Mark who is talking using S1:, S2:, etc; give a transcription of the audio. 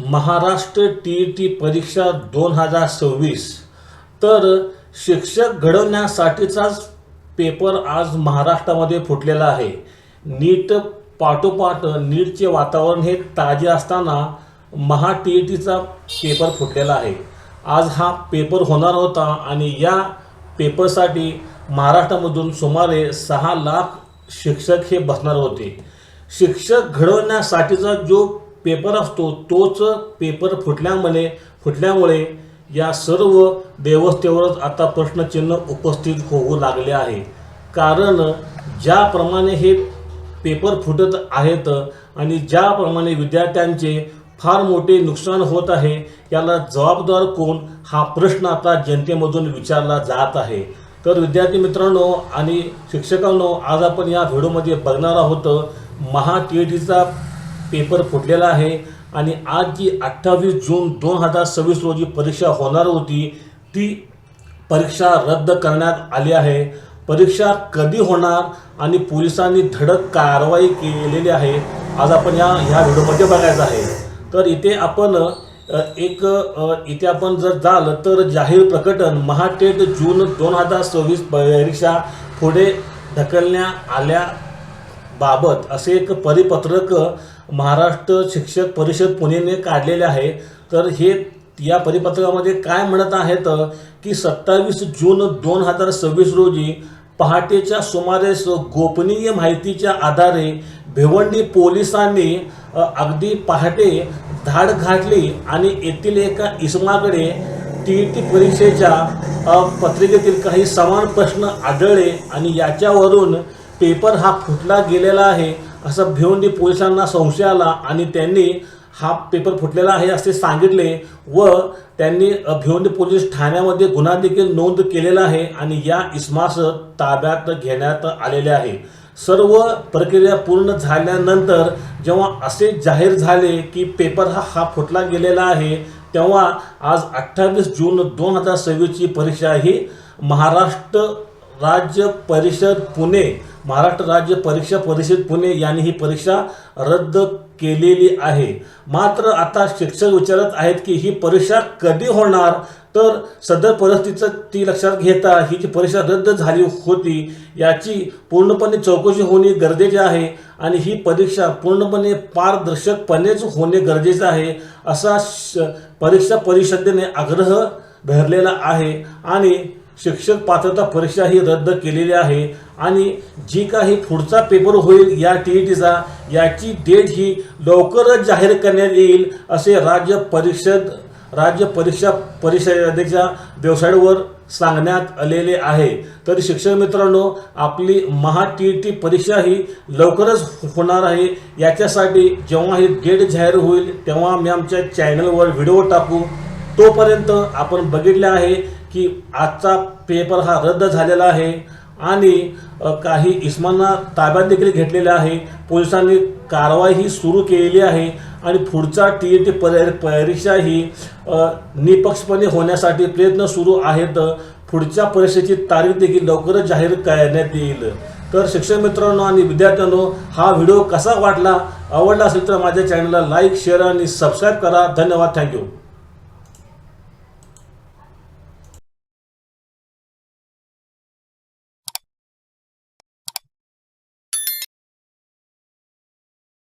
S1: Maharashtra T परीक्षा 2026 तर शिक्षक घडवण्यासाठीचाच पेपर आज महाराष्ट्रामध्ये फुटलेला आहे। नीट पाठोपाठ नीटचे वातावरण हे ताजे असताना महा टीईटीचा पेपर फुटलेला आहे। आज हा पेपर होणार होता आणि या पेपरसाठी महाराष्ट्रामधून सुमारे 6 लाख शिक्षक हे बसणार होते। शिक्षक घडवण्यासाठीचा जो पेपर असतो तोच पेपर फुटल्यामुळे या सर्व व्यवस्थेवरच आता प्रश्नचिन्ह उपस्थित होऊ लागले आहे। कारण ज्याप्रमाणे हे पेपर फुटत आहेत आणि ज्याप्रमाणे विद्यार्थ्यांचे फार मोठे नुकसान होत आहे, याला जबाबदार कोण हा प्रश्न आता जनतेमधून विचारला जात आहे। तर विद्यार्थी मित्रांनो आणि शिक्षकांनो, आज आपण या व्हिडिओमध्ये बघणार आहोत महा टीईटीचा पेपर फुटलेला आहे आणि आज जी 28 जून 2026 रोजी परीक्षा होणार होती ती परीक्षा रद्द करण्यात आली आहे। परीक्षा कधी होणार आणि पोलिसांनी धडक कारवाई केलेली आहे, आज आपण या व्हिडिओमध्ये बघायचं आहे। तर इथे आपण जर जाल तर जाहीर प्रकटन महाटेट जून 2026 परीक्षा पुढे ढकलण्यात आल्याबाबत असे एक परिपत्रक महाराष्ट्र शिक्षक परिषद पुणेने काढलेले आहे। तर हे या परिपत्रकामध्ये काय म्हणत आहेत की 27 जून 2026 रोजी पहाटेच्या सुमारेस गोपनीय माहितीच्या आधारे भिवंडी पोलिसांनी अगदी पहाटे धाड घातली आणि येथील एका इसमाकडे टीईटी परीक्षेच्या पत्रिकेतील काही समान प्रश्न आढळले आणि याच्यावरून पेपर हा फुटला गेलेला आहे असं भिवंडी पोलिसांना संशय आला आणि त्यांनी हा पेपर फुटलेला आहे असे सांगितले व त्यांनी भिवंडी पोलीस ठाण्यामध्ये गुन्हा देखील नोंद केलेला आहे आणि या इसमास ताब्यात घेण्यात आलेले आहे। सर्व प्रक्रिया पूर्ण झाल्यानंतर जेव्हा असे जाहीर झाले की पेपर हा फुटला गेलेला आहे, तेव्हा आज 28 जून 2026 ची परीक्षा ही महाराष्ट्र राज्य परीक्षा परिषद पुणे यांनी ही परीक्षा रद्द केलेली आहे। मात्र आता शिक्षक विचारत आहेत की ही परीक्षा कधी होणार, तर सदर परिस्थिती लक्षात घेता ही जी परीक्षा रद्द झाली होती याची पूर्णपणे चौकशी होणे गरजेचे आहे आणि ही परीक्षा पूर्णपणे पारदर्शकपणेच होणे गरजेचे आहे असा परीक्षा परिषदेने आग्रह धरलेला आहे आणि शिक्षक पात्रता परीक्षा ही रद्द केलेली आहे आणि जी काही पुढचा पेपर होईल या टीईटीचा याची डेट ही लवकरच जाहीर करण्यात येईल असे राज्य परीक्षा परिषदेच्या वेबसाईटवर सांगण्यात आलेले आहे। तर शिक्षक मित्रांनो, आपली महा टीईटी परीक्षा ही लवकरच होणार आहे। याच्यासाठी जेव्हा ही डेट जाहीर होईल तेव्हा मी आमच्या चॅनलवर व्हिडिओ टाकू। तोपर्यंत आपण बघितले आहे की आजचा पेपर हा रद्द झालेला आहे आणि काही इसमांना ताब्यात देखील घेतलेले आहे। पोलिसांनी कारवाई ही सुरू केलेली आहे आणि पुढचा टीईटी परीक्षा ही निपक्षपणे होण्यासाठी प्रयत्न सुरू आहेत। पुढच्या परीक्षेची तारीख देखील लवकरच जाहीर करण्यात येईल। तर शिक्षक मित्रांनो आणि विद्यार्थ्यांनो, हा व्हिडिओ कसा वाटला, आवडला असेल तर माझ्या चॅनलला लाईक, शेअर आणि सबस्क्राईब करा। धन्यवाद, थँक्यू।